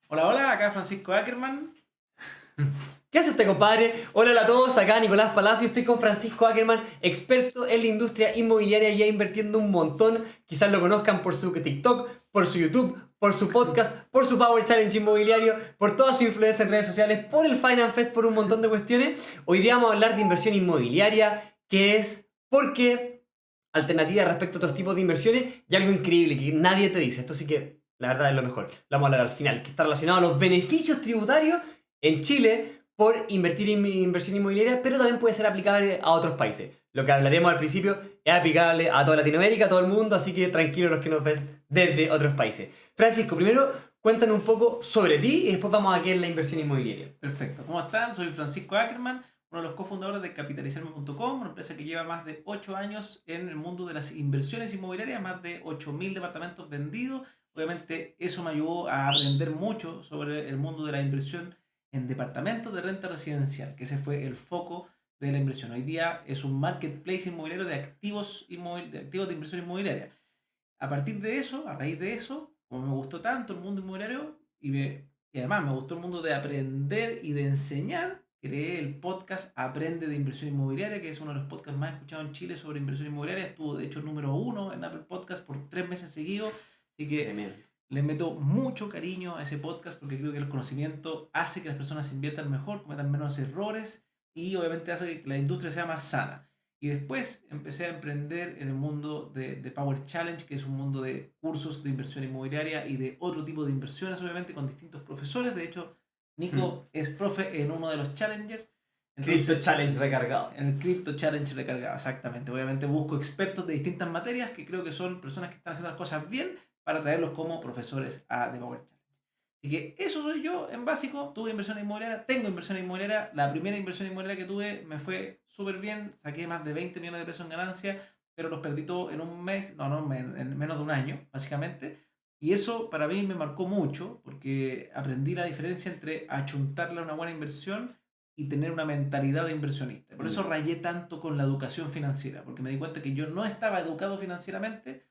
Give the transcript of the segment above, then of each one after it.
Hola, hola, acá Francisco Ackerman. ¿Qué hace este compadre? Hola a todos, acá Nicolás Palacio, estoy con Francisco Ackerman, experto en la industria inmobiliaria, ya invirtiendo un montón. Quizás lo conozcan por su TikTok, por su YouTube, por su podcast, por su Power Challenge inmobiliario, por toda su influencia en redes sociales, por el Finance Fest, por un montón de cuestiones. Hoy día vamos a hablar de inversión inmobiliaria, qué es, por qué, alternativas respecto a otros tipos de inversiones y algo increíble que nadie te dice. Esto sí que la verdad es lo mejor. Lo vamos a hablar al final, que está relacionado a los beneficios tributarios en Chile por invertir en inversión inmobiliaria, pero también puede ser aplicable a otros países. Lo que hablaremos al principio es aplicable a toda Latinoamérica, a todo el mundo, así que tranquilos los que nos ven desde otros países. Francisco, primero cuéntanos un poco sobre ti y después vamos a qué es la inversión inmobiliaria. Perfecto, ¿cómo están? Soy Francisco Ackerman, uno de los cofundadores de Capitalizarme.com, una empresa que lleva más de 8 años en el mundo de las inversiones inmobiliarias, más de 8.000 departamentos vendidos. Obviamente eso me ayudó a aprender mucho sobre el mundo de la inversión en departamentos de renta residencial, que ese fue el foco de la inversión. Hoy día es un marketplace inmobiliario de activos, de activos de inversión inmobiliaria. A partir de eso, a raíz de eso, como me gustó tanto el mundo inmobiliario y además me gustó el mundo de aprender y de enseñar, creé el podcast Aprende de Inversión Inmobiliaria, que es uno de los podcasts más escuchados en Chile sobre inversión inmobiliaria. Estuvo de hecho número uno en Apple Podcast por 3 meses seguidos. Así que Tremendo. le meto mucho cariño a ese podcast porque creo que el conocimiento hace que las personas inviertan mejor, cometan menos errores y obviamente hace que la industria sea más sana. Y después empecé a emprender en el mundo de Power Challenge, que es un mundo de cursos de inversión inmobiliaria y de otro tipo de inversiones, obviamente, con distintos profesores. De hecho, Nico es profe en uno de los Challengers. Crypto Entonces, Challenge recargado. en el Crypto Challenge recargado, exactamente. Obviamente busco expertos de distintas materias que creo que son personas que están haciendo las cosas bien para traerlos como profesores a The Power Challenge. Así que eso soy yo en básico. Tuve inversión inmobiliaria, tengo inversión inmobiliaria. La primera inversión inmobiliaria que tuve me fue súper bien. Saqué más de 20 millones de pesos en ganancia, pero los perdí todo en un mes, no, en menos de un año, básicamente. Y eso para mí me marcó mucho porque aprendí la diferencia entre achuntarle a una buena inversión y tener una mentalidad de inversionista. Por eso rayé tanto con la educación financiera, porque me di cuenta que yo no estaba educado financieramente,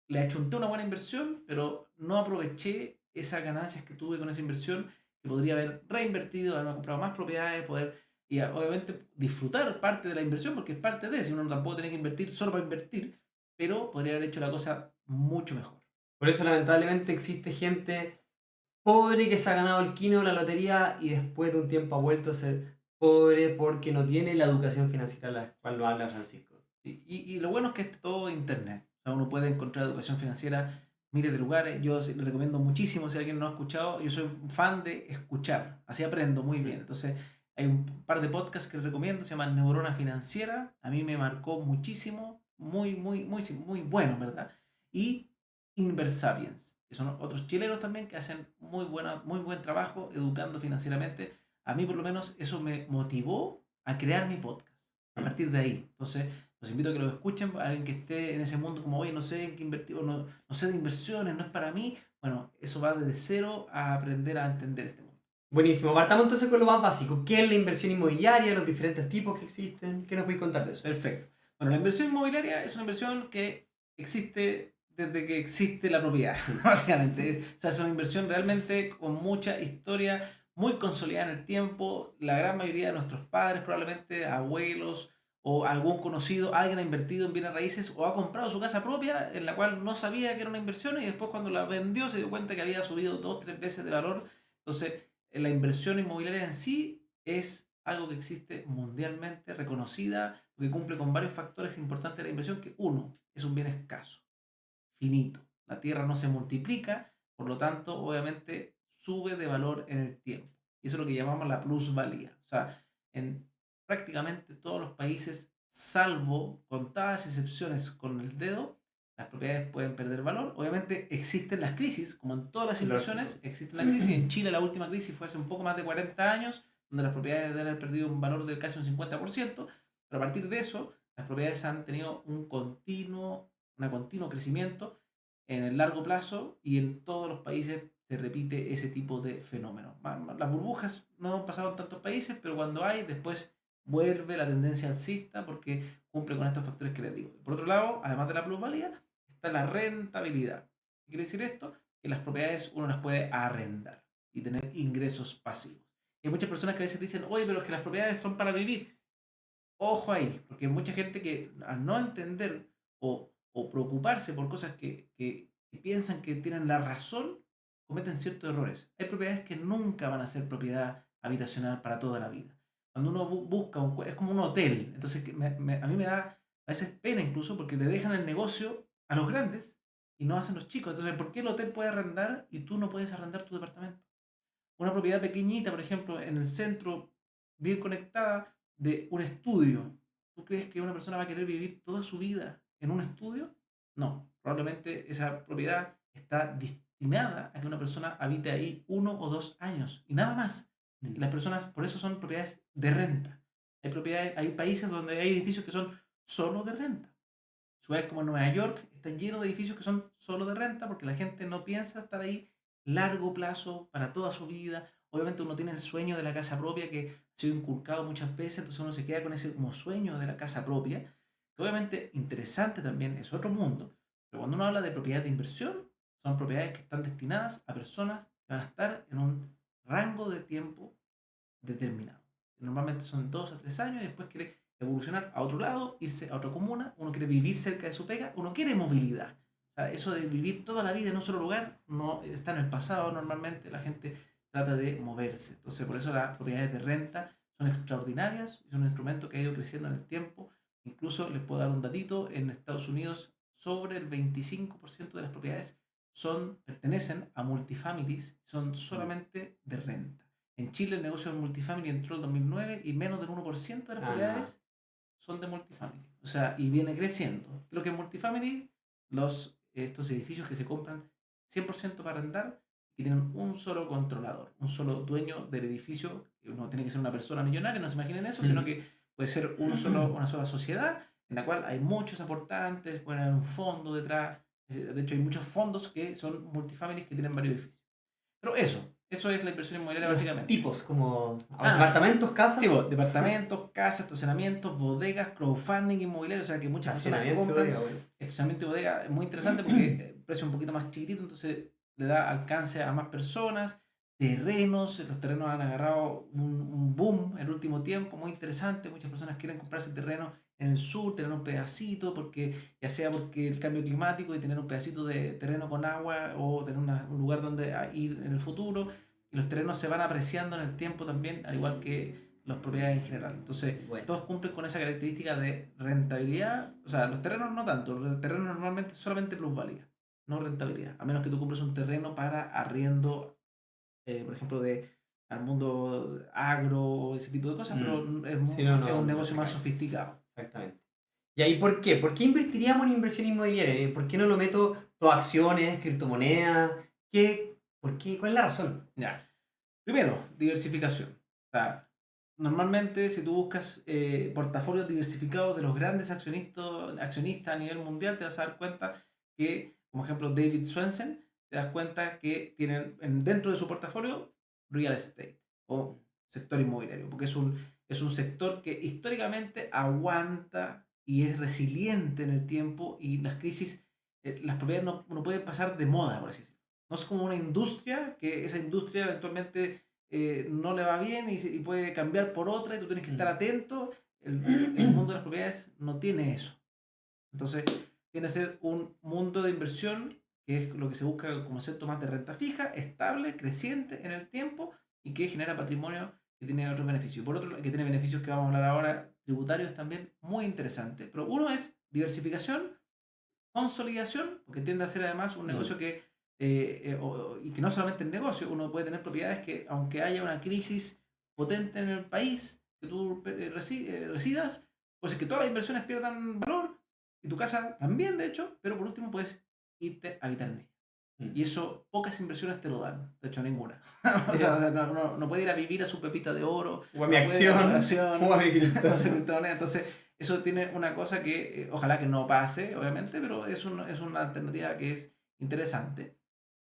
le achunté una buena inversión, pero no aproveché esas ganancias que tuve con esa inversión, que podría haber reinvertido, haberme comprado más propiedades, poder y obviamente disfrutar parte de la inversión, porque es parte de, si uno tampoco tiene que invertir solo para invertir, pero podría haber hecho la cosa mucho mejor. Por eso lamentablemente existe gente pobre que se ha ganado el quino o la lotería y después de un tiempo ha vuelto a ser pobre porque no tiene la educación financiera de la cual nos habla Francisco. Y lo bueno es que es todo internet. O sea, uno puede encontrar educación financiera miles de lugares. Yo le recomiendo muchísimo, si alguien no ha escuchado, yo soy un fan de escuchar. Así aprendo muy bien. Entonces, hay un par de podcasts que les recomiendo, se llaman Neurona Financiera. A mí me marcó muchísimo, muy bueno, ¿verdad? Y Inversapiens, que son otros chilenos también que hacen muy buen trabajo educando financieramente. A mí, por lo menos, eso me motivó a crear mi podcast. A partir de ahí. Entonces, los invito a que lo escuchen, a alguien que esté en ese mundo como, oye, no sé en qué invertir, o no sé de inversiones, no es para mí. Bueno, eso va desde cero a aprender a entender este mundo. Buenísimo, partamos entonces con lo más básico. ¿Qué es la inversión inmobiliaria? Los diferentes tipos que existen. ¿Qué nos puedes contar de eso? Perfecto. Bueno, la inversión inmobiliaria es una inversión que existe desde que existe la propiedad, básicamente. O sea, es una inversión realmente con mucha historia, muy consolidada en el tiempo. La gran mayoría de nuestros padres, probablemente abuelos o algún conocido, alguien ha invertido en bienes raíces o ha comprado su casa propia en la cual no sabía que era una inversión y después cuando la vendió se dio cuenta que había subido 2, 3 veces de valor. Entonces, la inversión inmobiliaria en sí es algo que existe mundialmente, reconocida, que cumple con varios factores importantes de la inversión, que uno, es un bien escaso, finito. La tierra no se multiplica, por lo tanto, obviamente, sube de valor en el tiempo. Y eso es lo que llamamos la plusvalía. O sea, en prácticamente todos los países, salvo contadas excepciones con el dedo, las propiedades pueden perder valor. Obviamente existen las crisis, como en todas las Lógico. inversiones, existen las crisis. En Chile la última crisis fue hace un poco más de 40 años, donde las propiedades deben haber perdido un valor de casi un 50%, pero a partir de eso, las propiedades han tenido un continuo crecimiento en el largo plazo y en todos los países se repite ese tipo de fenómeno. Las burbujas no han pasado en tantos países, pero cuando hay, después vuelve la tendencia alcista porque cumple con estos factores que les digo. Por otro lado, además de la plusvalía, está la rentabilidad. ¿Qué quiere decir esto? Que las propiedades uno las puede arrendar. y tener ingresos pasivos. Y hay muchas personas que a veces dicen, oye, pero es que las propiedades son para vivir. Ojo ahí, porque hay mucha gente que al no entender o preocuparse por cosas que piensan que tienen la razón, cometen ciertos errores. Hay propiedades que nunca van a ser propiedad habitacional para toda la vida. Cuando uno busca, es como un hotel, entonces a mí me da a veces pena incluso porque le dejan el negocio a los grandes y no hacen los chicos. Entonces, ¿por qué el hotel puede arrendar y tú no puedes arrendar tu departamento? Una propiedad pequeñita, por ejemplo, en el centro, bien conectada, de un estudio. ¿Tú crees que una persona va a querer vivir toda su vida en un estudio? No, probablemente esa propiedad está destinada a que una persona habite ahí 1 o 2 años y nada más. Y las personas, por eso son propiedades de renta. Hay propiedades, hay países donde hay edificios que son solo de renta. Ciudades como Nueva York están llenos de edificios que son solo de renta porque la gente no piensa estar ahí largo plazo para toda su vida. Obviamente uno tiene el sueño de la casa propia que ha sido inculcado muchas veces, entonces uno se queda con ese como sueño de la casa propia, que obviamente interesante también, es otro mundo, pero cuando uno habla de propiedades de inversión, son propiedades que están destinadas a personas que van a estar en un rango de tiempo determinado. Normalmente son 2 a 3 años y después quiere evolucionar a otro lado, irse a otra comuna, uno quiere vivir cerca de su pega, uno quiere movilidad. O sea, eso de vivir toda la vida en un solo lugar no está en el pasado normalmente, la gente trata de moverse. Entonces, por eso las propiedades de renta son extraordinarias, es un instrumento que ha ido creciendo en el tiempo. Incluso les puedo dar un datito, en Estados Unidos sobre el 25% de las propiedades pertenecen a multifamilies, son solamente de renta. En Chile el negocio de multifamily entró en el 2009 y menos del 1% de las propiedades son de multifamily. O sea, y viene creciendo. Lo que es multifamily, estos edificios que se compran 100% para arrendar y tienen un solo controlador, un solo dueño del edificio. No tiene que ser una persona millonaria, no se imaginen eso, sino que puede ser una sola sociedad en la cual hay muchos aportantes, puede haber un fondo detrás. De hecho, hay muchos fondos que son multifamilies que tienen varios edificios. Pero eso es la inversión inmobiliaria Los básicamente. tipos, como departamentos, casas. Sí, departamentos, casas, estacionamientos, bodegas, crowdfunding inmobiliario, o sea que muchas personas compran. Estacionamiento y bodega es muy interesante porque el precio es un poquito más chiquitito, entonces le da alcance a más personas. Terrenos, los terrenos han agarrado un boom en el último tiempo, muy interesante. Muchas personas quieren comprarse terreno en el sur, tener un pedacito, porque ya sea porque el cambio climático y tener un pedacito de terreno con agua o tener un lugar donde ir en el futuro. Y los terrenos se van apreciando en el tiempo también, al igual que las propiedades en general. Entonces, todos cumplen con esa característica de rentabilidad. O sea, los terrenos no tanto, los terrenos normalmente solamente plusvalía, no rentabilidad. A menos que tú compres un terreno para arriendo, por ejemplo, al mundo agro, ese tipo de cosas, pero es un negocio más sofisticado. Exactamente. ¿Y ahí por qué? ¿Por qué invertiríamos en inversión inmobiliaria? ¿Por qué no lo meto todo acciones, criptomonedas? ¿Por qué? ¿Cuál es la razón? Ya. Primero, diversificación. O sea, normalmente si tú buscas portafolios diversificados de los grandes accionistas a nivel mundial, te vas a dar cuenta que, como ejemplo, David Swensen, te das cuenta que tienen dentro de su portafolio real estate o sector inmobiliario, porque es un sector que históricamente aguanta y es resiliente en el tiempo y las crisis, las propiedades no pueden pasar de moda, por así decirlo. No es como una industria, que esa industria eventualmente no le va bien y puede cambiar por otra y tú tienes que estar atento. El mundo de las propiedades no tiene eso. Entonces, tiene que ser un mundo de inversión que es lo que se busca como concepto más de renta fija, estable, creciente en el tiempo y que genera patrimonio que tiene otros beneficios. Por otro lado, que tiene beneficios que vamos a hablar ahora, tributarios también, muy interesantes. Pero uno es diversificación, consolidación, porque tiende a ser además un negocio que, y que no solamente el negocio, uno puede tener propiedades que aunque haya una crisis potente en el país que tú residas, pues es que todas las inversiones pierdan valor y tu casa también, de hecho, pero por último puedes irte a habitar en ella. Y eso pocas inversiones te lo dan, de hecho ninguna. o sea, no puede ir a vivir a su pepita de oro, o a mi acción, o a mi criptomoneda. Entonces, eso tiene una cosa que ojalá que no pase, obviamente, pero es una alternativa que es interesante.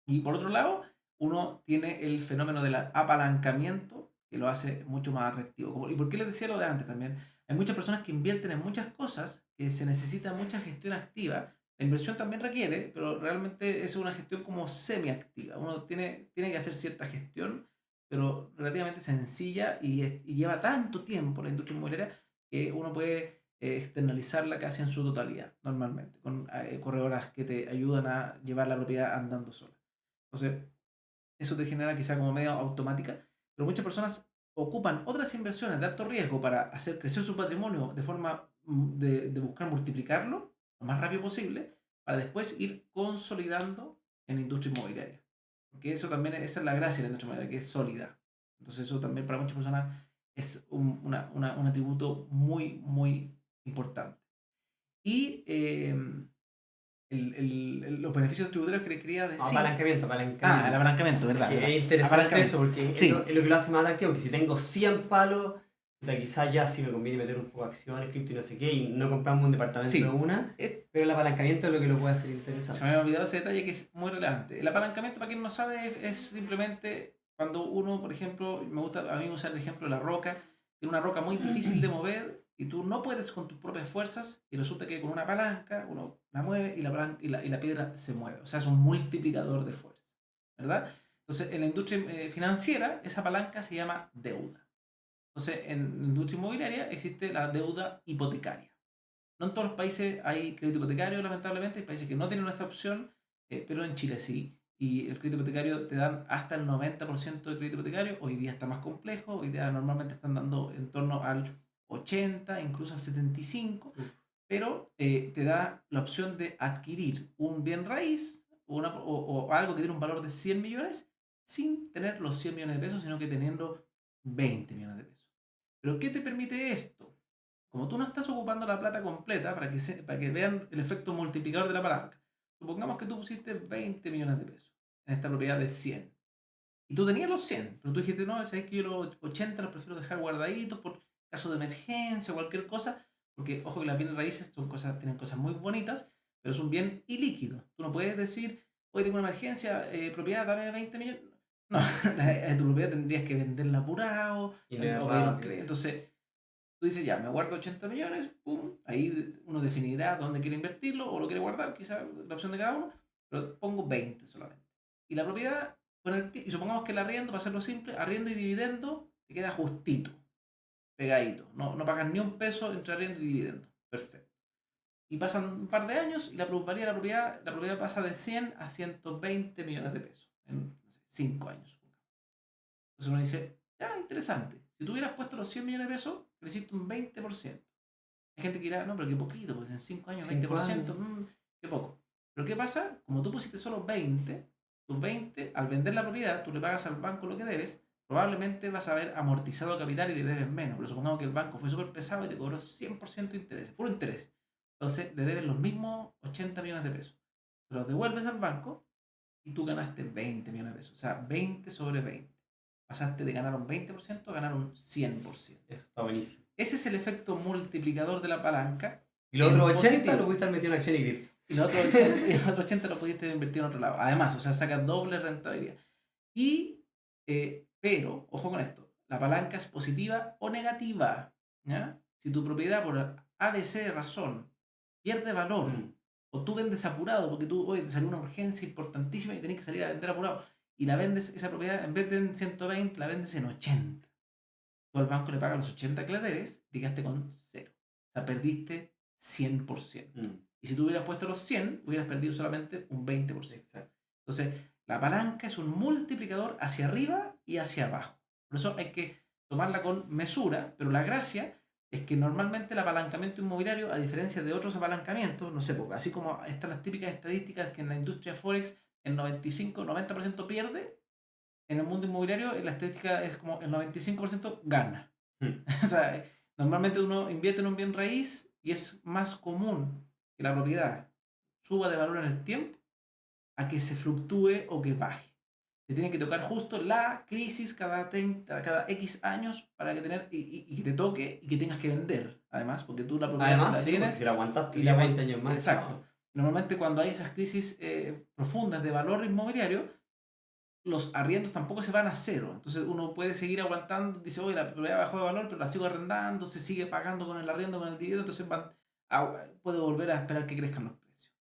Y por otro lado, uno tiene el fenómeno del apalancamiento que lo hace mucho más atractivo. ¿Y por qué les decía lo de antes también? Hay muchas personas que invierten en muchas cosas que se necesita mucha gestión activa. La inversión también requiere, pero realmente es una gestión como semiactiva. Uno tiene que hacer cierta gestión, pero relativamente sencilla y lleva tanto tiempo la industria inmobiliaria que uno puede externalizarla casi en su totalidad, normalmente, con corredoras que te ayudan a llevar la propiedad andando sola. Entonces, eso te genera quizá como medio automática, pero muchas personas ocupan otras inversiones de alto riesgo para hacer crecer su patrimonio de forma de buscar multiplicarlo lo más rápido posible para después ir consolidando en la industria inmobiliaria. Porque eso también, esa es la gracia de la industria inmobiliaria, que es sólida. Entonces eso también para muchas personas es un atributo muy, muy importante. Y los beneficios tributarios que le quería No, decir. apalancamiento, Ah, el apalancamiento. apalancamiento, ¿verdad? Que ¿Verdad? es interesante Apalancamiento. eso, porque Sí, es lo que lo hace más atractivo, que si tengo 100 palos, puta, quizás ya sí me conviene meter un poco de acciones, cripto y no sé qué, y no compramos un departamento de sí. una, Eh, pero el apalancamiento es lo que lo puede hacer Se interesante. me había olvidado ese detalle que es muy relevante. El apalancamiento, para quien no sabe, es simplemente cuando uno, por ejemplo, me gusta a mí usar el ejemplo de la roca, tiene una roca muy difícil de mover y tú no puedes con tus propias fuerzas y resulta que con una palanca uno la mueve y la piedra se mueve. O sea, es un multiplicador de fuerza, ¿verdad? Entonces, en la industria financiera, esa palanca se llama deuda. Entonces, en la industria inmobiliaria existe la deuda hipotecaria. No en todos los países hay crédito hipotecario, lamentablemente. Hay países que no tienen esta opción, pero en Chile sí. Y el crédito hipotecario te dan hasta el 90% de crédito hipotecario. Hoy día está más complejo. Hoy día normalmente están dando en torno al 80, incluso al 75%. Pero te da la opción de adquirir un bien raíz o algo que tiene un valor de 100 millones sin tener los 100 millones de pesos, sino que teniendo 20 millones de pesos. ¿Pero qué te permite esto? Como tú no estás ocupando la plata completa para que vean el efecto multiplicador de la palanca, supongamos que tú pusiste 20 millones de pesos en esta propiedad de 100 y tú tenías los 100, pero tú dijiste, no, sabes que yo los 80 los prefiero dejar guardaditos por caso de emergencia o cualquier cosa, porque ojo que las bienes raíces son cosas, tienen cosas muy bonitas, pero es un bien ilíquido. Tú no puedes decir, hoy tengo una emergencia, propiedad, dame 20 millones. No, tu propiedad tendrías que venderla apurado Y no es o pedir un rápido. crédito. Entonces, tú dices, ya, me guardo 80 millones, pum, ahí uno definirá dónde quiere invertirlo o lo quiere guardar, quizá la opción de cada uno, pero pongo 20 solamente. Y la propiedad, y supongamos que el arriendo, para hacerlo simple, arriendo y dividendo, te queda justito, pegadito. No pagas ni un peso entre arriendo y dividendo. Perfecto. Y pasan un par de años y la plusvalía de la propiedad pasa de 100 a 120 millones de pesos en no sé, 5 años. Entonces uno dice, ya, interesante. Si tú hubieras puesto los 100 millones de pesos, creciste un 20%. Hay gente que dirá, no, pero qué poquito, pues en 5 años, 5 20%, años. qué poco. Pero ¿qué pasa? Como tú pusiste solo 20, tus 20, al vender la propiedad, tú le pagas al banco lo que debes, probablemente vas a haber amortizado capital y le debes menos. Pero supongamos que el banco fue súper pesado y te cobró 100% de interés, puro interés. Entonces le debes los mismos 80 millones de pesos. Se los devuelves al banco y tú ganaste 20 millones de pesos. O sea, 20 sobre 20. Pasaste de ganar un 20% a ganar un 100%. Eso está buenísimo. Ese es el efecto multiplicador de la palanca Y los otros en 80 lo positivo. puede estar metido en acción y cripto. Y los otros 80, y los otros 80 lo pudiste invertir en otro lado. Además, o sea, saca doble rentabilidad. Pero, ojo con esto, la palanca es positiva o negativa. ¿Ya? Si tu propiedad por ABC razón pierde valor, Mm. o tú vendes apurado porque tú hoy te salió una urgencia importantísima y tenés que salir a vender apurado, y la vendes, esa propiedad, en vez de en 120, la vendes en 80. Tú al banco le pagas los 80 que le debes y te quedaste con cero. O sea, perdiste 100%. Mm. Y si tú hubieras puesto los 100, hubieras perdido solamente un 20%. Exacto. Entonces, la palanca es un multiplicador hacia arriba y hacia abajo. Por eso hay que tomarla con mesura, pero la gracia es que normalmente el apalancamiento inmobiliario, a diferencia de otros apalancamientos, no sé, porque así como están las típicas estadísticas que en la industria Forex el 95-90% pierde, en el mundo inmobiliario la estadística es como el 95% gana. Mm. O sea, normalmente uno invierte en un bien raíz y es más común que la propiedad suba de valor en el tiempo a que se fluctúe o que baje. Te tiene que tocar justo la crisis cada X años para que tener y que te toque y que tengas que vender. Además, porque tú la propiedad si Además, la sí, porque tienes si la aguantaste y ya la 20 años más. exacto. Chao. Normalmente cuando hay esas crisis profundas de valor inmobiliario, los arriendos tampoco se van a cero. Entonces uno puede seguir aguantando, dice, oye, la propiedad bajó de valor, pero la sigo arrendando, se sigue pagando con el arriendo, con el dividendo, entonces puede volver a esperar que crezcan los precios.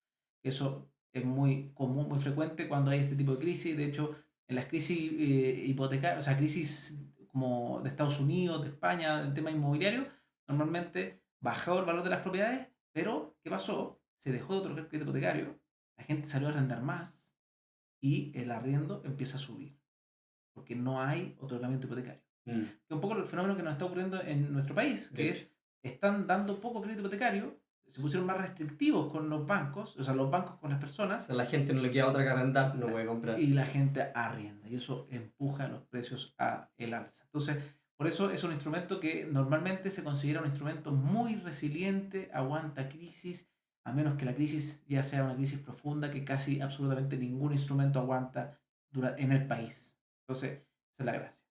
Eso es muy común, muy frecuente cuando hay este tipo de crisis. De hecho, en las crisis hipotecarias, o sea, crisis como de Estados Unidos, de España, en tema inmobiliario, normalmente bajó el valor de las propiedades, pero ¿qué pasó? Se dejó de otorgar crédito hipotecario, la gente salió a arrendar más y el arriendo empieza a subir, porque no hay otorgamiento hipotecario. Mm, Que es un poco el fenómeno que nos está ocurriendo en nuestro país, de que hecho. es, están dando poco crédito hipotecario, se pusieron más restrictivos con los bancos, o sea, los bancos con las O personas, sea, la gente no le queda otra que arrendar, no puede comprar. y la gente arrienda, y eso empuja los precios a el alza. Entonces, por eso es un instrumento que normalmente se considera un instrumento muy resiliente, aguanta crisis, a menos que la crisis ya sea una crisis profunda que casi absolutamente ningún instrumento aguanta en el país. Entonces, esa es la gracia.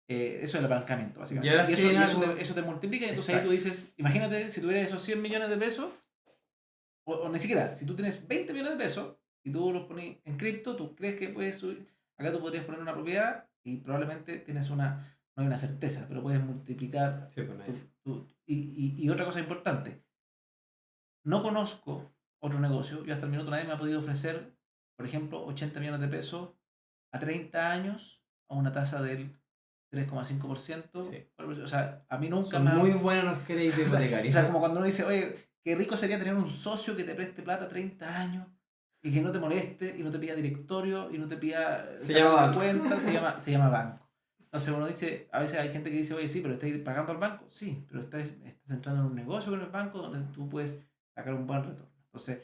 Eso es el apalancamiento, Y básicamente. ahora Y sí eso, viene y eso, algo. eso te multiplica, y entonces ahí tú Exacto. dices, imagínate si tuvieras esos 100 millones de pesos, o ni siquiera, si tú tienes 20 millones de pesos y tú los pones en cripto, tú crees que puedes subir, acá tú podrías poner una propiedad y probablemente tienes no hay una certeza, pero puedes multiplicar. Sí, pues nice. Y otra cosa importante, no conozco otro negocio, yo hasta el minuto nadie me ha podido ofrecer, por ejemplo, 80 millones de pesos a 30 años a una tasa del 3,5%. Sí. O sea, a mí nunca Son me muy han... buenos los créditos O sea, hipotecarios. como cuando uno dice, oye, qué rico sería tener un socio que te preste plata 30 años y que no te moleste y no te pida directorio y no te pida Se llama sacar una banco. cuenta, se llama banco. Entonces uno dice, a veces hay gente que dice, oye, sí, pero ¿estás pagando al banco? Sí, pero estás entrando en un negocio con el banco donde tú puedes sacar un buen retorno. Entonces,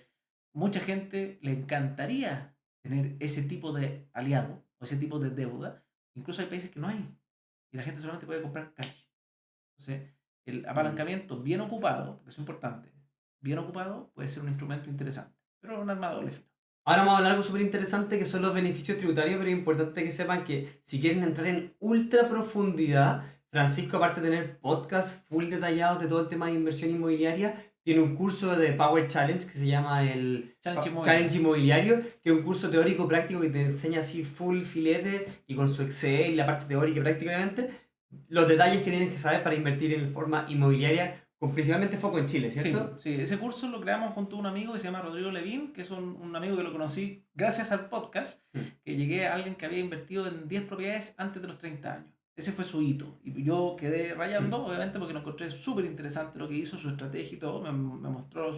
mucha gente le encantaría tener ese tipo de aliado o ese tipo de deuda. Incluso hay países que no hay y la gente solamente puede comprar cash. Entonces, el Mm. apalancamiento bien ocupado, porque es importante, bien ocupado puede ser un instrumento interesante, pero un arma de doble filo. Ahora vamos a hablar de algo súper interesante que son los beneficios tributarios, pero es importante que sepan que si quieren entrar en ultra profundidad, Francisco, aparte de tener podcasts full detallados de todo el tema de inversión inmobiliaria, tiene un curso de Power Challenge que se llama el Challenge Challenge inmobiliario. Inmobiliario, que es un curso teórico práctico que te enseña así full filete y con su Excel y la parte teórica prácticamente, los detalles que tienes que saber para invertir en forma inmobiliaria, con principalmente foco en Chile, Sí, ¿cierto? sí, ese curso lo creamos junto a un amigo que se llama Rodrigo Levín, que es un amigo que lo conocí gracias al podcast, Mm. que llegué a alguien que había invertido en 10 propiedades antes de los 30 años. Ese fue su hito. Y yo quedé rayando, obviamente, porque lo encontré súper interesante lo que hizo, su estrategia y todo. Me mostró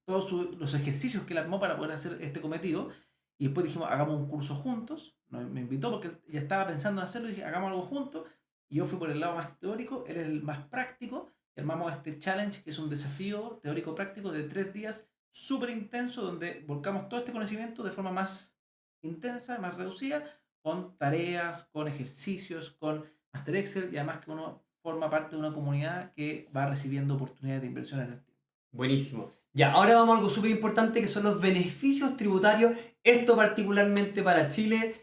todos los ejercicios que él armó para poder hacer este cometido. Y después dijimos, hagamos un curso juntos. Me invitó porque ya estaba pensando en hacerlo y dije, hagamos algo juntos. Y yo fui por el lado más teórico, él es el más práctico. Y armamos este challenge, que es un desafío teórico-práctico de 3 días súper intenso, donde volcamos todo este conocimiento de forma más intensa, más reducida, con tareas, con ejercicios, con Master Excel, y además que uno forma parte de una comunidad que va recibiendo oportunidades de inversión en el tiempo. Buenísimo. Ya, ahora vamos a algo súper importante que son los beneficios tributarios. Esto particularmente para Chile.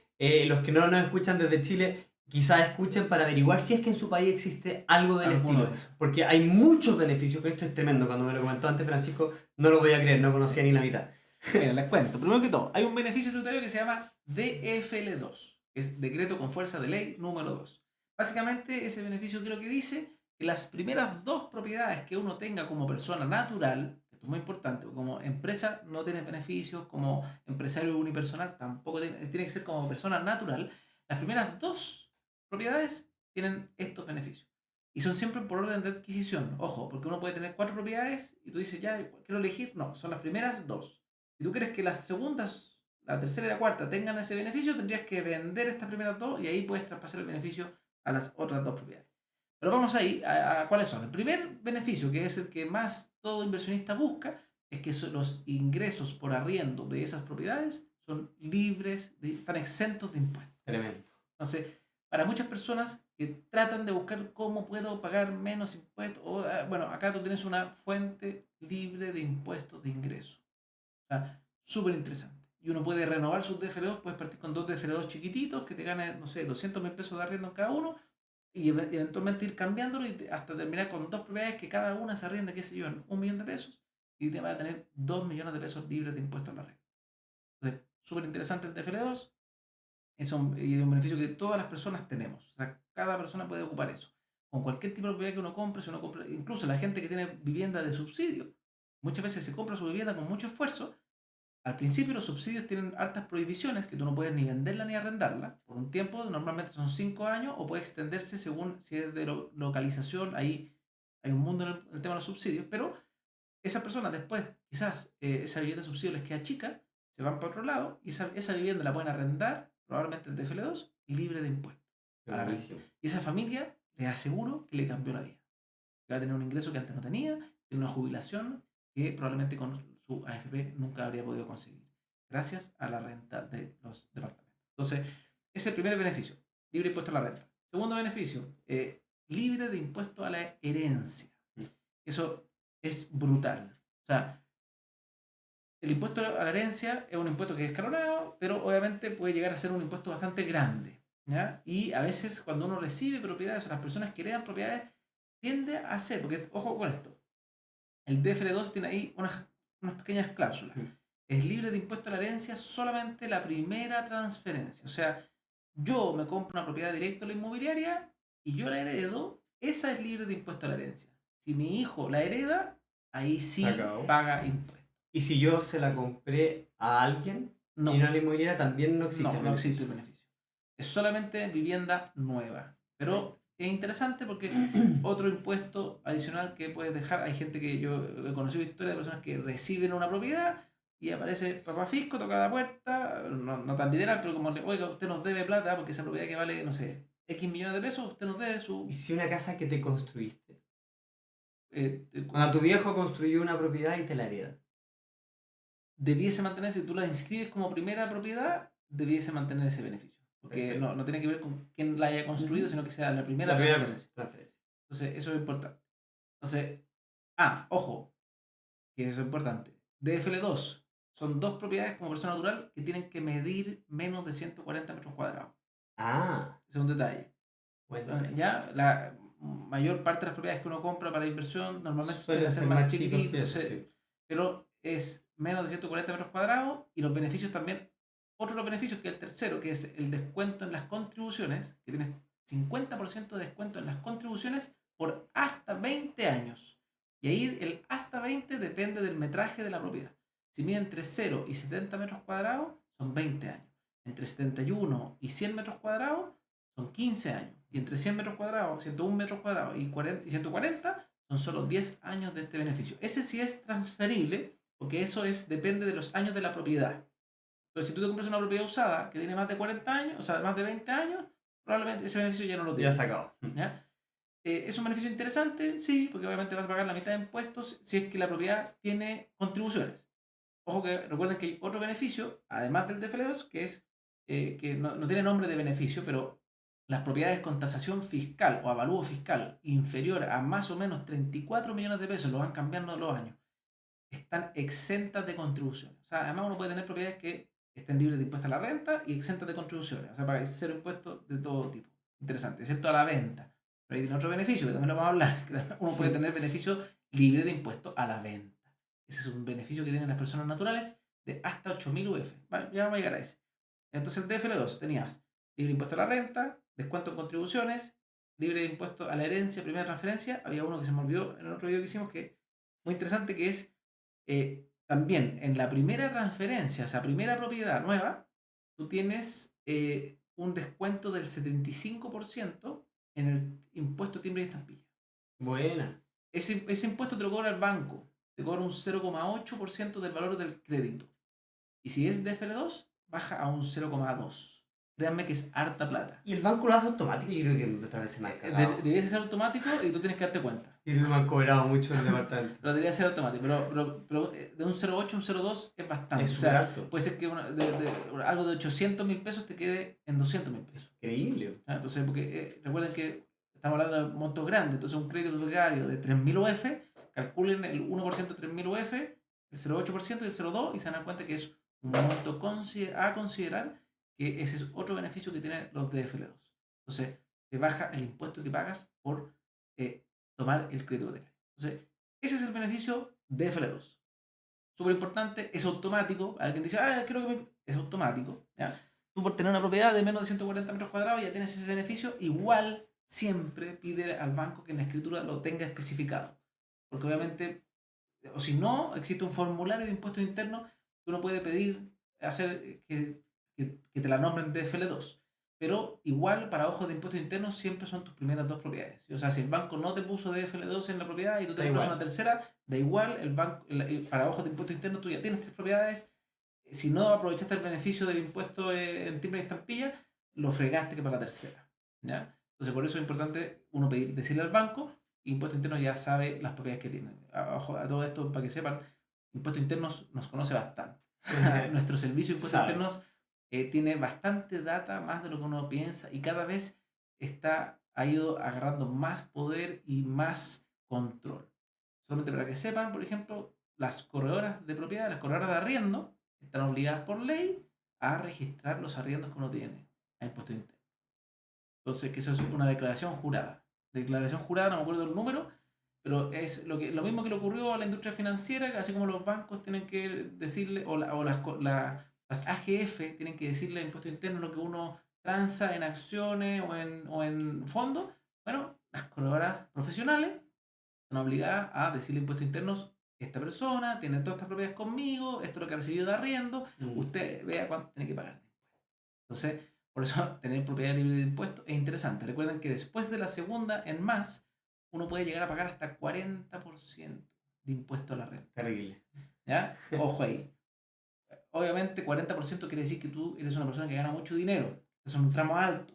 Los que no nos escuchan desde Chile, quizás escuchen para averiguar si es que en su país existe algo del Alguno estilo. de esos. Porque hay muchos beneficios, pero esto es tremendo. Cuando me lo comentó antes Francisco, no lo voy a creer, no conocía ni la mitad. Mira, les cuento. Primero que todo, hay un beneficio tributario que se llama DFL2, que es Decreto con Fuerza de Ley número 2. Básicamente, ese beneficio creo que dice que las primeras dos propiedades que uno tenga como persona natural, esto es muy importante, como empresa no tiene beneficios, como empresario unipersonal tampoco tiene que ser como persona natural, las primeras dos propiedades tienen estos beneficios. Y son siempre por orden de adquisición. Ojo, porque uno puede tener 4 propiedades y tú dices, ya, quiero elegir. No, son las primeras dos. Si tú quieres que las segundas, la tercera y la cuarta tengan ese beneficio, tendrías que vender estas primeras dos y ahí puedes traspasar el beneficio a las otras dos propiedades. Pero vamos ahí a cuáles son. El primer beneficio, que es el que más todo inversionista busca, es que los ingresos por arriendo de esas propiedades son libres, están exentos de impuestos. Tremendo. Entonces, para muchas personas que tratan de buscar cómo puedo pagar menos impuestos, bueno, acá tú tienes una fuente libre de impuestos de ingreso. O sea, súper interesante. Y uno puede renovar sus DFL2, puedes partir con dos DFL2 chiquititos que te ganen, no sé, 200.000 pesos de arriendo en cada uno y eventualmente ir cambiándolo hasta terminar con dos propiedades que cada una se arrienda, qué sé yo, en 1 millón de pesos y te va a tener 2 millones de pesos libres de impuestos a la red. Entonces, súper interesante el DFL2 y es un beneficio que todas las personas tenemos. O sea, cada persona puede ocupar eso. Con cualquier tipo de propiedad que uno compre, si uno compra, incluso la gente que tiene vivienda de subsidio, muchas veces se compra su vivienda con mucho esfuerzo. Al principio los subsidios tienen hartas prohibiciones que tú no puedes ni venderla ni arrendarla por un tiempo, normalmente son 5 años o puede extenderse según si es de localización, ahí hay un mundo en el tema de los subsidios, pero esas personas después, quizás esa vivienda de subsidio les queda chica, se van para otro lado y esa vivienda la pueden arrendar, probablemente en TFL2, libre de impuestos a la renta. Buenísimo. Y esa familia les aseguro que le cambió la vida. Que va a tener un ingreso que antes no tenía, tiene una jubilación que probablemente con su AFP nunca habría podido conseguir, gracias a la renta de los departamentos. Entonces, ese es el primer beneficio, libre de impuesto a la renta. Segundo beneficio, libre de impuesto a la herencia. Eso es brutal. O sea, el impuesto a la herencia es un impuesto que es escalonado, pero obviamente puede llegar a ser un impuesto bastante grande. ¿Ya? Y a veces cuando uno recibe propiedades, o las personas que heredan propiedades, tiende a ser, porque ojo con esto, el DFL2 tiene ahí unas pequeñas cláusulas. Es libre de impuesto a la herencia solamente la primera transferencia. O sea, yo me compro una propiedad directa a la inmobiliaria y yo la heredo, esa es libre de impuesto a la herencia. Si mi hijo la hereda, ahí sí paga impuestos. Y si yo se la compré a alguien No, y no a la inmobiliaria, también no existe. no existe el beneficio. Es solamente vivienda nueva. Pero es interesante porque otro impuesto adicional que puedes dejar, hay gente que yo he conocido historias de personas que reciben una propiedad y aparece papá fisco, toca la puerta, no tan literal, pero como, oiga, usted nos debe plata porque esa propiedad que vale, no sé, X millones de pesos, usted nos debe su... ¿Y si una casa que te construiste? Eh, Cuando tu viejo construyó una propiedad y te la hereda. debiese mantenerse, si tú la inscribes como primera propiedad, debiese mantener ese beneficio. Porque no tiene que ver con quién la haya construido, sino que sea la primera transferencia. Entonces, eso es importante. Entonces, ojo, que eso es importante. DFL2 son dos propiedades como persona natural que tienen que medir menos de 140 metros cuadrados. Ese es un detalle. Bueno, ya la mayor parte de las propiedades que uno compra para inversión normalmente suelen ser más chiquititos, pero es menos de 140 metros cuadrados y los beneficios también, otro de los beneficios que es el tercero, que es el descuento en las contribuciones, que tienes 50% de descuento en las contribuciones por hasta 20 años. Y ahí el hasta 20 depende del metraje de la propiedad. Si mide entre 0 y 70 metros cuadrados, son 20 años. Entre 71 y 100 metros cuadrados, son 15 años. Y entre 100 metros cuadrados, 101 metros cuadrados y 140 son solo 10 años de este beneficio. Ese sí es transferible, porque eso depende de los años de la propiedad. Entonces, si tú te compras una propiedad usada que tiene más de 40 años, o sea, más de 20 años, probablemente ese beneficio ya no lo tienes. Ya se acabó. ¿Ya? ¿Es un beneficio interesante? Sí, porque obviamente vas a pagar la mitad de impuestos si es que la propiedad tiene contribuciones. Ojo que recuerden que hay otro beneficio, además del DFL2, que es que no tiene nombre de beneficio, pero las propiedades con tasación fiscal o avalúo fiscal inferior a más o menos 34 millones de pesos, lo van cambiando los años, están exentas de contribuciones. O sea, además uno puede tener propiedades que estén libres de impuestos a la renta y exentas de contribuciones. O sea, pagáis cero impuestos de todo tipo. Interesante, excepto a la venta. Pero hay otro beneficio que también lo vamos a hablar. Que uno puede tener beneficio libre de impuestos a la venta. Ese es un beneficio que tienen las personas naturales de hasta 8.000 UF. Vale, ya vamos a llegar a ese. Entonces el DFL2 tenías libre de impuesto a la renta, descuento en contribuciones, libre de impuesto a la herencia, primera transferencia. Había uno que se me olvidó en el otro video que hicimos que muy interesante, que es también en la primera transferencia, o sea, primera propiedad nueva, tú tienes un descuento del 75% en el impuesto timbre y estampilla. Buena. Ese impuesto te lo cobra el banco, te cobra un 0,8% del valor del crédito. Y si es DFL2, baja a un 0,2%. Créanme que es harta plata. ¿Y el banco lo hace automático? Yo creo que otra vez se me ha cagado. Debiese ser automático y tú tienes que darte cuenta. Y me han cobrado mucho en el departamento. Pero debería ser automático. Pero de un 0,8 a un 0,2 es bastante. Es súper harto. Puede ser que algo de 800.000 pesos te quede en 200.000 pesos. Increíble. Entonces, porque recuerden que estamos hablando de montos grandes. Entonces, un crédito hipotecario de 3.000 UF, calculen el 1% de 3.000 UF, el 0,8% y el 0,2 y se dan cuenta que es un monto a considerar, que ese es otro beneficio que tienen los DFL2. Entonces, te baja el impuesto que pagas por tomar el crédito hipotecario. Entonces, ese es el beneficio de DFL2. Súper importante, es automático. Alguien dice, creo que es automático. ¿Ya? Tú por tener una propiedad de menos de 140 metros cuadrados ya tienes ese beneficio. Igual siempre pide al banco que en la escritura lo tenga especificado. Porque obviamente O si no, existe un formulario de impuestos internos que uno puede pedir hacer que te la nombren DFL2. Pero igual, para ojos de impuestos internos, siempre son tus primeras dos propiedades. O sea, si el banco no te puso DFL2 en la propiedad y tú te Da compras igual. una tercera, da igual, para ojos de impuestos internos tú ya tienes tres propiedades. Si no aprovechaste el beneficio del impuesto en timbre y estampilla, lo fregaste que para la tercera. ¿Ya? Entonces, por eso es importante uno decirle al banco, Impuesto Interno ya sabe las propiedades que tiene. A todo esto, para que sepan, Impuestos Internos nos conoce bastante. Nuestro servicio de Impuestos Sabe. Internos tiene bastante data, más de lo que uno piensa, y cada vez ha ido agarrando más poder y más control. Solamente para que sepan, por ejemplo, las corredoras de propiedad, las corredoras de arriendo, están obligadas por ley a registrar los arriendos que uno tiene a impuesto interno. Entonces, que eso es una declaración jurada. Declaración jurada, no me acuerdo el número, pero es lo mismo que le ocurrió a la industria financiera, así como los bancos tienen que decirle, o las AGF tienen que decirle a impuesto interno lo que uno transa en acciones o en fondos. Bueno, las corredoras profesionales están obligadas a decirle a impuestos internos, esta persona tiene todas estas propiedades conmigo, esto es lo que ha recibido de arriendo, usted vea cuánto tiene que pagar. Entonces, por eso tener propiedad libre de impuestos es interesante. Recuerden que después de la segunda en más, uno puede llegar a pagar hasta 40% de impuesto a la renta. Terrible. ¿Ya? Ojo ahí. Obviamente 40% quiere decir que tú eres una persona que gana mucho dinero. Es un tramo alto.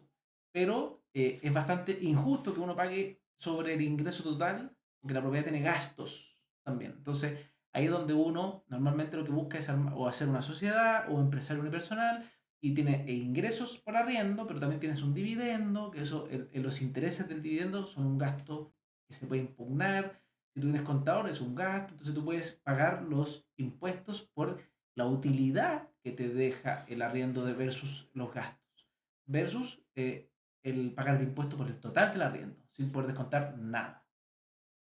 Pero es bastante injusto que uno pague sobre el ingreso total, porque la propiedad tiene gastos también. Entonces, ahí es donde uno normalmente lo que busca es o hacer una sociedad o empresario unipersonal y tiene ingresos por arriendo, pero también tienes un dividendo, que eso, los intereses del dividendo son un gasto que se puede impugnar. Si tú tienes contador, es un gasto, entonces tú puedes pagar los impuestos por la utilidad que te deja el arriendo de versus los gastos, versus el pagar el impuesto por el total del arriendo, sin poder descontar nada.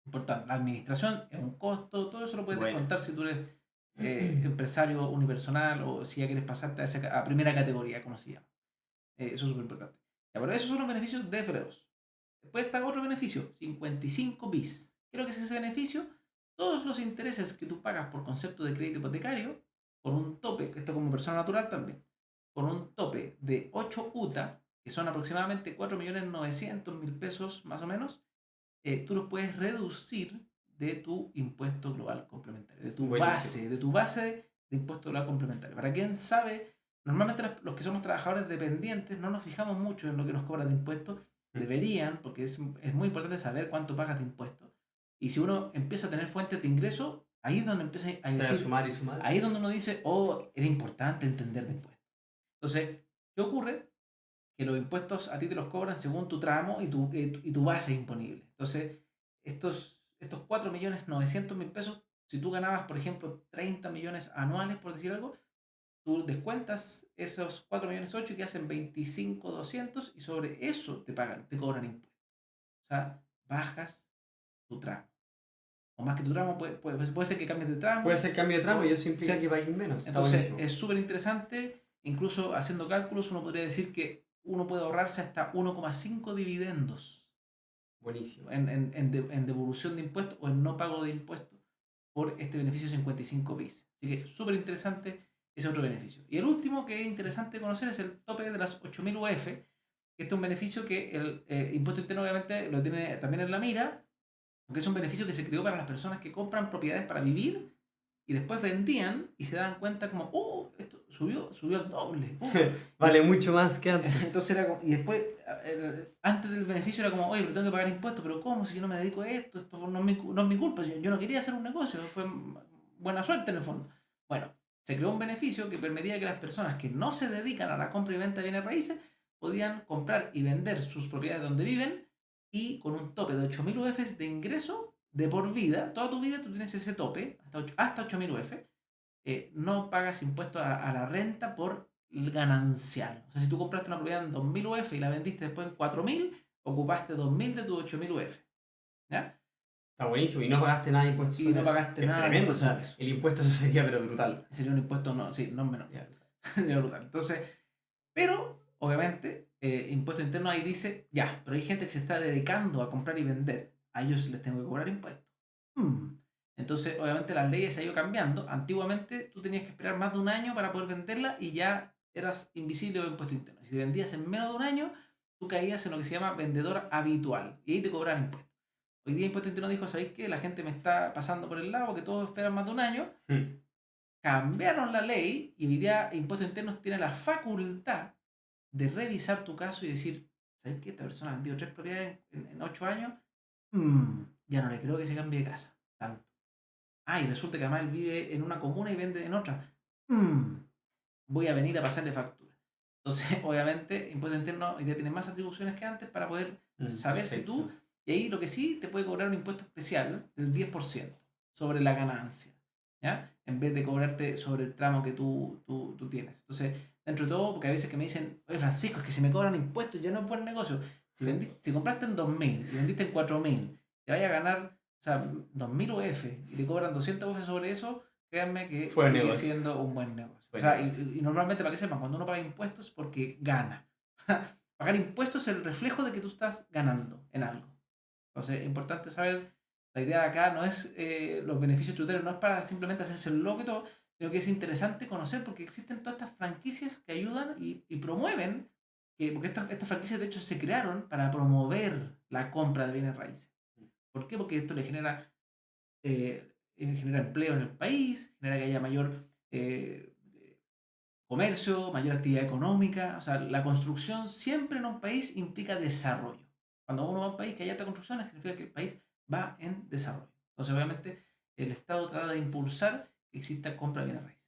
Importante, la administración es un costo, todo eso lo puedes Bueno. descontar si tú eres empresario unipersonal o si ya quieres pasarte a primera categoría, como se llama. Eso es súper importante. Ya, pero esos son los beneficios de F2. Después está otro beneficio, 55 bis. ¿Qué es lo que es ese beneficio? Todos los intereses que tú pagas por concepto de crédito hipotecario, con un tope, esto como persona natural también, con un tope de 8 UTA, que son aproximadamente 4.900.000 pesos más o menos, tú los puedes reducir de tu impuesto global complementario, Buenísimo. de tu base de impuesto global complementario. Para quien sabe, normalmente los que somos trabajadores dependientes no nos fijamos mucho en lo que nos cobran de impuestos. Deberían, porque es muy importante saber cuánto pagas de impuestos. Y si uno empieza a tener fuentes de ingreso, ahí es donde empieza a decir, sumar y sumar. ahí es donde uno dice, oh, era importante entender de impuestos. Entonces, ¿qué ocurre? Que los impuestos a ti te los cobran según tu tramo y tu base imponible. Entonces, estos 4.900.000 pesos, si tú ganabas, por ejemplo, 30 millones anuales, por decir algo, tú descuentas esos 4.800.000 que hacen 25.200 y sobre eso te cobran impuestos. O sea, bajas tu tramo. O más que tu tramo, puede ser que cambies de tramo. Puede ser cambio de tramo y eso implica Sí. que paguen menos. Entonces, es súper interesante. Incluso haciendo cálculos, uno podría decir que uno puede ahorrarse hasta 1,5 dividendos Buenísimo. en devolución de impuestos o en no pago de impuestos por este beneficio 55 bis. Así que súper interesante ese otro beneficio. Y el último que es interesante conocer es el tope de las 8.000 UF, que este es un beneficio que el impuesto interno obviamente lo tiene también en la mira, porque es un beneficio que se creó para las personas que compran propiedades para vivir y después vendían y se daban cuenta como, oh, esto subió al doble. Vale mucho más que antes. Entonces era como, y después, antes del beneficio era como, oye, pero tengo que pagar impuestos, pero ¿cómo? Si yo no me dedico a esto no es mi culpa, yo no quería hacer un negocio, fue buena suerte en el fondo. Bueno, se creó un beneficio que permitía que las personas que no se dedican a la compra y venta de bienes raíces podían comprar y vender sus propiedades donde viven y con un tope de 8.000 UFs de ingreso de por vida, toda tu vida tú tienes ese tope, hasta 8.000 UF, no pagas impuestos a la renta por ganancial. O sea, si tú compraste una propiedad en 2.000 UF y la vendiste después en 4.000, ocupaste 2.000 de tus 8.000 UF. ¿Ya? Está buenísimo. Y no pagaste nada de impuestos. Y no pagaste nada. Tremendo. O sea, el impuesto eso sería pero brutal. Sería un impuesto, no, sí, no menor. Sería brutal. Entonces, pero, obviamente, impuesto interno ahí dice, ya, pero hay gente que se está dedicando a comprar y vender. A ellos les tengo que cobrar impuestos. Entonces, obviamente las leyes se han ido cambiando. Antiguamente tú tenías que esperar más de un año para poder venderla y ya eras invisible de impuesto interno. Y si vendías en menos de un año, tú caías en lo que se llama vendedor habitual y ahí te cobraban impuestos. Hoy día impuesto interno dijo, ¿sabéis qué? La gente me está pasando por el lado porque todos esperan más de un año. Cambiaron la ley y hoy día impuestos internos tiene la facultad de revisar tu caso y decir, ¿sabes qué? Esta persona ha vendido 3 propiedades en 8 años. Ya no le creo que se cambie de casa. Tanto. Y resulta que además él vive en una comuna y vende en otra. Voy a venir a pasarle factura. Entonces, obviamente, impuesto interno hoy día tiene más atribuciones que antes para poder saber si tú... Y ahí lo que sí te puede cobrar un impuesto especial del 10% sobre la ganancia, ¿ya? En vez de cobrarte sobre el tramo que tú tienes. Entonces, dentro de todo, porque a veces que me dicen, oye Francisco, es que si me cobran impuestos ya no es buen negocio. Si compraste en 2.000 y vendiste en 4.000, te vayas a ganar, o sea, 2.000 UF y te cobran 200 UF sobre eso, créanme que sigue siendo un buen negocio. O sea, y normalmente, para que sepan, cuando uno paga impuestos es porque gana. Pagar impuestos es el reflejo de que tú estás ganando en algo. Entonces, es importante saber, la idea de acá no es, los beneficios tributarios no es para simplemente hacerse el loco y todo, sino que es interesante conocer porque existen todas estas franquicias que ayudan y promueven, porque estas franquicias de hecho se crearon para promover la compra de bienes raíces. ¿Por qué? Porque esto le genera empleo en el país, genera que haya mayor comercio, mayor actividad económica. O sea, la construcción siempre en un país implica desarrollo. Cuando uno va a un país que haya alta construcción, significa que el país va en desarrollo. Entonces, obviamente, el Estado trata de impulsar que exista compra de bienes raíces.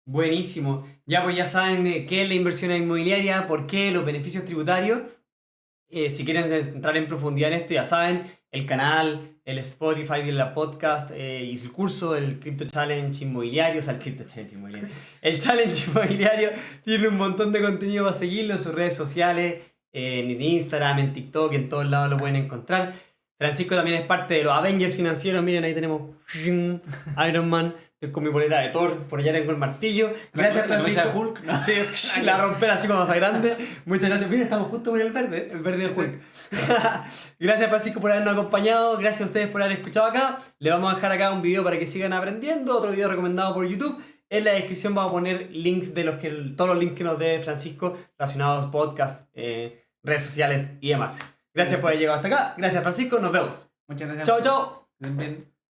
Buenísimo. Ya pues ya saben qué es la inversión inmobiliaria, por qué, los beneficios tributarios. Si quieren entrar en profundidad en esto, ya saben, el canal, el Spotify, la podcast y el curso, el Crypto Challenge Inmobiliario, o sea, el Crypto Challenge Inmobiliario. El Challenge Inmobiliario tiene un montón de contenido para seguirlo en sus redes sociales, en Instagram, en TikTok, en todos lados lo pueden encontrar. Francisco también es parte de los Avengers financieros, miren ahí tenemos Iron Man. Estoy con mi polera de Thor, por allá tengo el martillo. Gracias, Francisco. ¿La Hulk? No. Sí, la romper así como más grande. Muchas gracias. Mira, estamos justo con el verde de Hulk. Gracias, Francisco, por habernos acompañado. Gracias a ustedes por haber escuchado acá. Le vamos a dejar acá un video para que sigan aprendiendo. Otro video recomendado por YouTube. En la descripción vamos a poner links de todos los links que nos dé Francisco relacionados a podcast, redes sociales y demás. Gracias por haber llegado hasta acá. Gracias, Francisco. Nos vemos. Muchas gracias. Chao, chao. Bien.